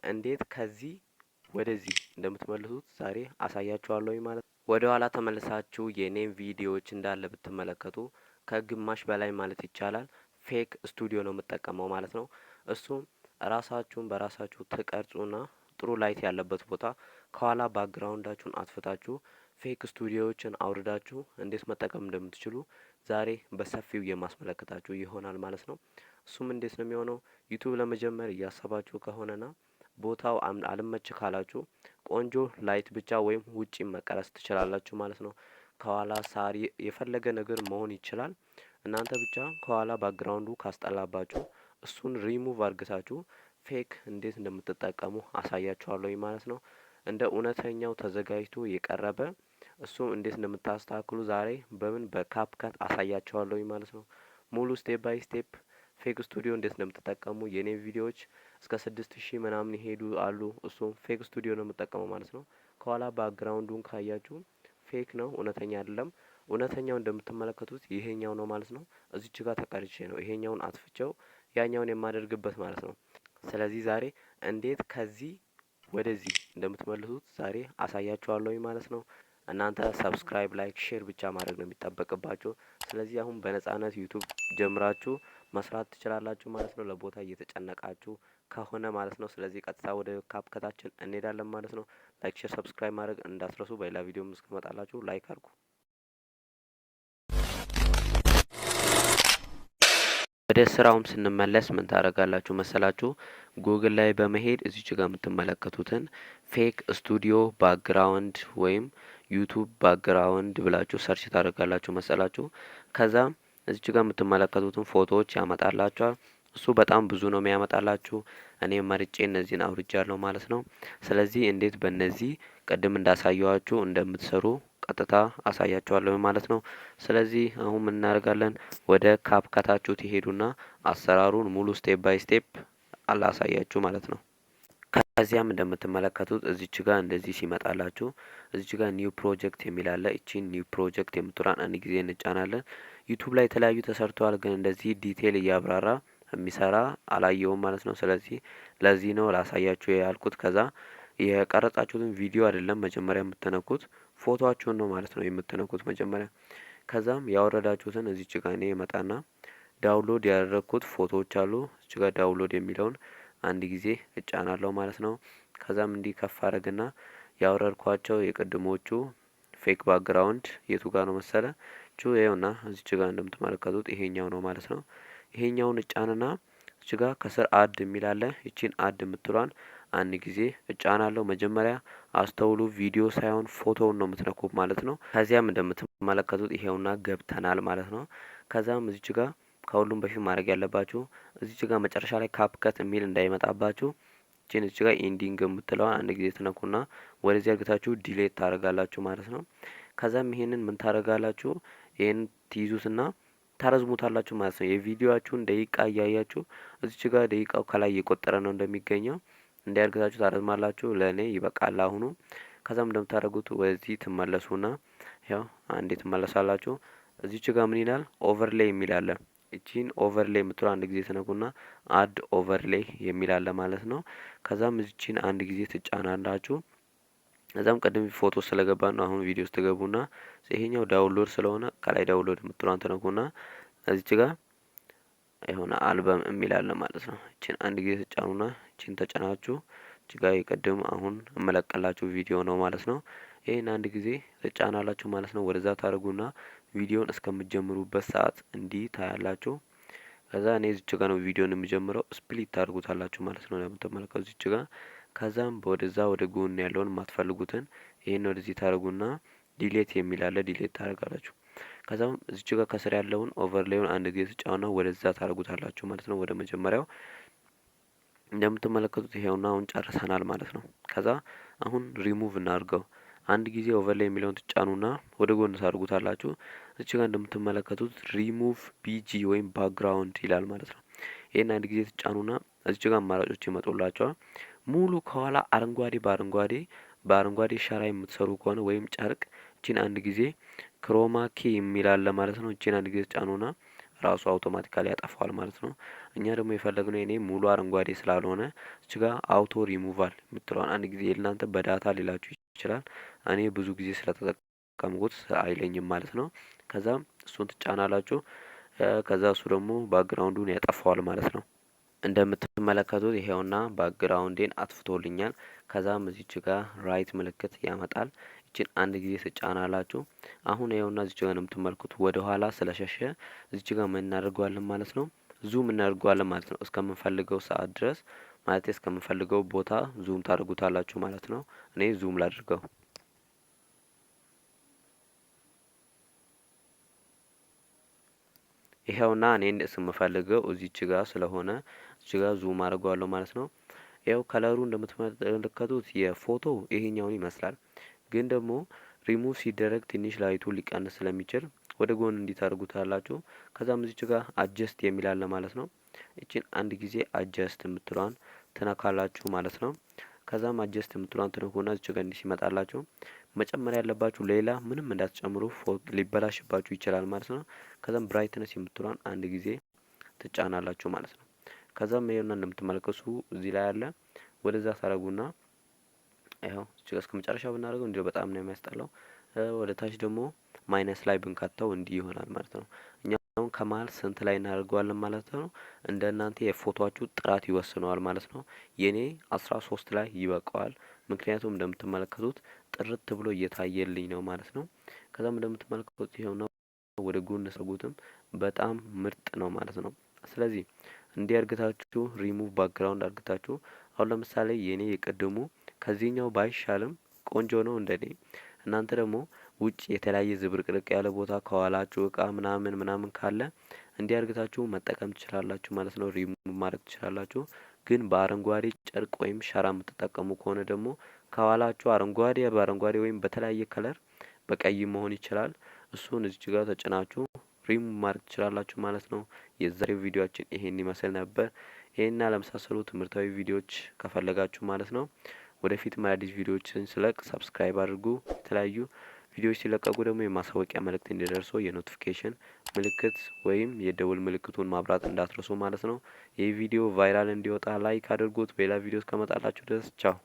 እንዴት ከዚህ ወደዚህ እንደምትመልሱት ዛሬ አሳያችኋለሁ ማለት ነው። ወደ ኋላ ተመልሳችሁ የኔም ቪዲዮዎች እንዳለ ብትመለከቱ ከግማሽ በላይ ማለት ይቻላል ፌክ ስቱዲዮ ነው የምጠቀመው ማለት ነው። እሱም ራሳችሁን በራሳችሁ ትቀርጹና ጥሩ ላይት ያለበት ቦታ ከኋላ ባክግራውንዳችሁን አጥፍታችሁ ፌክ ስቱዲዮዎችን አውርዳችሁ እንዴት መጠቀም እንደምትችሉ ዛሬ በሰፊው የማስመለከታችሁ ይሆናል ማለት ነው። እሱም እንዴት ነው የሚሆነው? ዩቲዩብ ለመጀመር እያሰባችሁ ከሆነና ቦታው አልመች ካላችሁ ቆንጆ ላይት ብቻ ወይም ውጪ መቀረጽ ትችላላችሁ ማለት ነው። ከኋላ ሳር የፈለገ ነገር መሆን ይችላል። እናንተ ብቻ ከኋላ ባክግራውንዱ ካስጠላባችሁ እሱን ሪሙቭ አርግታችሁ ፌክ እንዴት እንደምትጠቀሙ አሳያችኋለሁ ማለት ነው። እንደ እውነተኛው ተዘጋጅቶ የቀረበ እሱም እንዴት እንደምታስተካክሉ ዛሬ በምን በካፕካት አሳያችኋለሁ ማለት ነው። ሙሉ ስቴፕ ባይ ስቴፕ ፌክ ስቱዲዮ እንዴት እንደምትጠቀሙ የኔ ቪዲዮዎች እስከ 6000 ምናምን ይሄዱ አሉ። እሱም ፌክ ስቱዲዮ ነው የምጠቀመው ማለት ነው። ከኋላ ባክግራውንዱን ካያችሁ ፌክ ነው፣ እውነተኛ አይደለም። እውነተኛው እንደምትመለከቱት ይሄኛው ነው ማለት ነው። እዚች ጋር ተቀርጬ ነው ይሄኛውን አጥፍቼው ያኛውን የማደርግበት ማለት ነው። ስለዚህ ዛሬ እንዴት ከዚህ ወደዚህ እንደምትመልሱት ዛሬ አሳያችኋለሁ ማለት ነው። እናንተ ሰብስክራይብ፣ ላይክ፣ ሼር ብቻ ማድረግ ነው የሚጠበቅባችሁ። ስለዚህ አሁን በነጻነት ዩቲዩብ ጀምራችሁ መስራት ትችላላችሁ ማለት ነው። ለቦታ እየተጨነቃችሁ ከሆነ ማለት ነው። ስለዚህ ቀጥታ ወደ ካፕከታችን እንሄዳለን ማለት ነው። ላይክ፣ ሼር፣ ሰብስክራይብ ማድረግ እንዳትረሱ። በሌላ ቪዲዮም እስከመጣላችሁ ላይክ አድርጉ። ወደ ስራውም ስንመለስ ምን ታደርጋላችሁ መሰላችሁ? ጉግል ላይ በመሄድ እዚች ጋር የምትመለከቱትን ፌክ ስቱዲዮ ባክግራውንድ ወይም ዩቲዩብ ባክግራውንድ ብላችሁ ሰርች ታደርጋላችሁ መሰላችሁ። ከዛም እዚች ጋር የምትመለከቱትን ፎቶዎች ያመጣላችኋል። እሱ በጣም ብዙ ነው የሚያመጣላችሁ። እኔ መርጬ እነዚህን አውርጃለሁ ማለት ነው። ስለዚህ እንዴት በእነዚህ ቅድም እንዳሳየዋችሁ እንደምትሰሩ ቀጥታ አሳያችኋለሁ ማለት ነው። ስለዚህ አሁን ምን እናደርጋለን? ወደ ካፕካታችሁ ትሄዱና አሰራሩን ሙሉ ስቴፕ ባይ ስቴፕ አላሳያችሁ ማለት ነው። ከዚያም እንደምትመለከቱት እዚች ጋር እንደዚህ ሲመጣላችሁ እዚች ጋር ኒው ፕሮጀክት የሚል አለ። እቺን ኒው ፕሮጀክት የምትራን አንድ ጊዜ እንጫናለን። ዩቲዩብ ላይ የተለያዩ ተሰርተዋል፣ ግን እንደዚህ ዲቴል እያብራራ የሚሰራ አላየውም ማለት ነው። ስለዚህ ለዚህ ነው ላሳያችሁ ያልኩት። ከዛ የቀረጻችሁትን ቪዲዮ አይደለም መጀመሪያ የምትነኩት ፎቶአችሁን ነው ማለት ነው የምትነኩት መጀመሪያ። ከዛም ያወረዳችሁትን እዚች ጋር እኔ መጣና ዳውንሎድ ያደረኩት ፎቶዎች አሉ። እዚች ጋር ዳውንሎድ የሚለውን አንድ ጊዜ እጫናለሁ ማለት ነው። ከዛም እንዲህ ከፍ አረግና ያወረድኳቸው የቅድሞቹ ፌክ ባክግራውንድ የቱ ጋር ነው መሰለ ይኸውና እዚች ጋር እንደምትመለከቱት ይሄኛው ነው ማለት ነው። ይሄኛውን እጫንና እዚች ጋር ከስር አድ የሚል አለ። እቺን አድ የምትሏን አንድ ጊዜ እጫናለሁ። መጀመሪያ አስተውሉ፣ ቪዲዮ ሳይሆን ፎቶውን ነው የምትነኩት ማለት ነው። ከዚያም እንደምትመለከቱት ይሄውና ገብተናል ማለት ነው። ከዛም እዚች ጋር ከሁሉም በፊት ማድረግ ያለባችሁ እዚች ጋር መጨረሻ ላይ ካፕከት የሚል እንዳይመጣባችሁ እቺን እዚች ጋር ኢንዲንግ የምትለዋን አንድ ጊዜ ትነኩና ወደዚህ አድርጋችሁ ዲሌት ታደርጋላችሁ ማለት ነው። ከዛም ይሄንን ምን ታደርጋላችሁ? ይሄን ትይዙትና ታረዝሙታላችሁ ማለት ነው። የቪዲዮአችሁን ደቂቃ እያያችሁ እዚች ጋር ደቂቃው ከላይ እየቆጠረ ነው እንደሚገኘው እንዲያርግታችሁ ታረዝማላችሁ። ለእኔ ይበቃል አሁኑ። ከዛም እንደምታደርጉት ወደዚህ ትመለሱና ያው አንዴ ትመለሳላችሁ። እዚች ጋር ምን ይላል? ኦቨርሌይ የሚል አለ። እቺን ኦቨርሌይ የምትለው አንድ ጊዜ ትነኩና አድ ኦቨርሌይ የሚል አለ ማለት ነው። ከዛም እዚችን አንድ ጊዜ ትጫናላችሁ። ከዛም ቀደም ፎቶ ስለገባ ነው። አሁን ቪዲዮ ውስጥ ትገቡና ይሄኛው ዳውንሎድ ስለሆነ ከላይ ዳውንሎድ የምትለዋን ትነኩና እዚች ጋር የሆነ አልበም የሚል አለ ማለት ነው። እቺን አንድ ጊዜ ትጫኑና እቺን ተጫናችሁ እዚህ ጋር የቀደም አሁን እመለቀላችሁ ቪዲዮ ነው ማለት ነው። ይሄን አንድ ጊዜ ተጫናላችሁ ማለት ነው። ወደዛ ታደርጉና ቪዲዮን እስከምትጀምሩበት ሰዓት እንዲህ ታያላችሁ። ከዛ እኔ እዚች ጋር ነው ቪዲዮን የምጀምረው። ስፕሊት ታደርጉታላችሁ ማለት ነው ለምትመለከቱ እዚች ጋር። ከዛም ወደዛ ወደ ጎን ያለውን የማትፈልጉትን ይሄን ወደዚህ ታደርጉና ዲሌት የሚል አለ፣ ዲሌት ታደርጋላችሁ። ከዛም እዚች ጋር ከስር ያለውን ኦቨርሌዩን አንድ ጊዜ ተጫኑና ወደዛ ታደርጉታላችሁ ማለት ነው ወደ መጀመሪያው። እንደምትመለከቱት ይሄውና አሁን ጨርሰናል ማለት ነው። ከዛ አሁን ሪሙቭ እናድርገው። አንድ ጊዜ ኦቨርሌይ የሚለውን ትጫኑና ወደ ጎን ታደርጉታላችሁ። እዚች ጋር እንደምትመለከቱት ሪሙቭ ቢጂ ወይም ባክግራውንድ ይላል ማለት ነው። ይሄን አንድ ጊዜ ትጫኑና እዚች ጋር አማራጮች ይመጡላችኋል። ሙሉ ከኋላ አረንጓዴ በአረንጓዴ ሸራ የምትሰሩ ከሆነ ወይም ጨርቅ እቺን አንድ ጊዜ ክሮማ ኪ የሚል አለ ማለት ነው። እቺን አንድ ጊዜ ትጫኑና ራሱ አውቶማቲካሊ ያጠፋዋል ማለት ነው። እኛ ደግሞ የፈለግነው የኔ ሙሉ አረንጓዴ ስላልሆነ እዚህ ጋር አውቶ ሪሙቫል የምትለውን አንድ ጊዜ እናንተ በዳታ ሊላችሁ ይችላል። እኔ ብዙ ጊዜ ስለተጠቀምኩት አይለኝም ማለት ነው። ከዛም እሱን ትጫናላችሁ። ከዛ እሱ ደግሞ ባክግራውንዱን ያጠፋዋል ማለት ነው። እንደምትመለከቱት ይሄውና ባክግራውንዴን አጥፍቶልኛል። ከዛም እዚች ጋር ራይት ምልክት ያመጣል። ይችን አንድ ጊዜ ትጫናላችሁ። አሁን ይሄውና እዚች ጋር ነው የምትመለከቱት። ወደ ኋላ ስለሸሸ እዚች ጋር ምን እናደርገዋለን ማለት ነው? ዙም እናደርገዋለን ማለት ነው። እስከምንፈልገው ሰዓት ድረስ ማለት እስከምንፈልገው ቦታ ዙም ታደርጉታላችሁ ማለት ነው። እኔ ዙም ላድርገው። ይሄውና እኔ ስምፈልገው እዚች ጋር ስለሆነ እዚች ጋር ዙም አድርገዋለሁ ማለት ነው። ይኸው ከለሩ እንደምትመለከቱት የፎቶ ይሄኛውን ይመስላል። ግን ደግሞ ሪሙቭ ሲደረግ ትንሽ ላይቱ ሊቀንስ ስለሚችል ወደ ጎን እንዲታርጉታላችሁ። ከዛም እዚች ጋር አጀስት የሚል አለ ማለት ነው። እቺን አንድ ጊዜ አጀስት የምትሏን ትነካላችሁ ማለት ነው። ከዛም አጀስት የምትሏን ትነኩና እዚች ጋር እንዲህ ሲመጣላችሁ መጨመር ያለባችሁ ሌላ ምንም እንዳትጨምሩ ሊበላሽባችሁ ይችላል ማለት ነው። ከዛም ብራይትነስ የምትሏን አንድ ጊዜ ትጫናላችሁ ማለት ነው። ከዛም ይሄውና እንደምትመለከቱ እዚህ ላይ አለ። ወደዛ ታረጉና ይኸው እዚህ ጋር እስከ መጨረሻው ብናደርገው እንዲሁ በጣም ነው የሚያስጠላው። ወደ ታች ደግሞ ማይነስ ላይ ብንከተው እንዲህ ይሆናል ማለት ነው። እኛ አሁን ከመሀል ስንት ላይ እናደርገዋለን ማለት ነው? እንደ እናንተ የፎቶአችሁ ጥራት ይወስነዋል ማለት ነው። የኔ 13 ላይ ይበቃዋል። ምክንያቱም እንደምትመለከቱት ጥርት ብሎ እየታየልኝ ነው ማለት ነው። ከዛም እንደምትመለከቱት ይሄው ነው። ወደ ጎን ሰርጉትም በጣም ምርጥ ነው ማለት ነው። ስለዚህ እንዲህ አርግታችሁ ሪሙቭ ባክግራውንድ አርግታችሁ አሁን ለምሳሌ የኔ የቅድሙ ከዚህኛው ባይሻልም ቆንጆ ነው እንደኔ። እናንተ ደግሞ ውጭ የተለያየ ዝብርቅርቅ ያለ ቦታ ከኋላችሁ እቃ ምናምን ካለ እንዲህ አርግታችሁ መጠቀም ትችላላችሁ ማለት ነው። ሪሙቭ ማድረግ ትችላላችሁ። ግን በአረንጓዴ ጨርቅ ወይም ሸራ የምትጠቀሙ ከሆነ ደግሞ ከኋላችሁ አረንጓዴ በአረንጓዴ ወይም በተለያየ ከለር በቀይ መሆን ይችላል። እሱን እዚህ ጋር ተጭናችሁ ሪሙቭ ማድረግ ትችላላችሁ ማለት ነው። የዛሬው ቪዲዮአችን ይሄን ይመስል ነበር። ይሄንና ለመሳሰሉ ትምህርታዊ ቪዲዮዎች ከፈለጋችሁ ማለት ነው ወደፊትም አዲስ ቪዲዮዎችን ስለቅ ሰብስክራይብ አድርጉ። የተለያዩ ቪዲዮዎች ሲለቀቁ ደግሞ የማሳወቂያ መልእክት እንዲደርሰው የኖቲፊኬሽን ምልክት ወይም የደውል ምልክቱን ማብራት እንዳትረሱ ማለት ነው። ይህ ቪዲዮ ቫይራል እንዲወጣ ላይክ አድርጉት። በሌላ ቪዲዮ እስከመጣላችሁ ድረስ ቻው።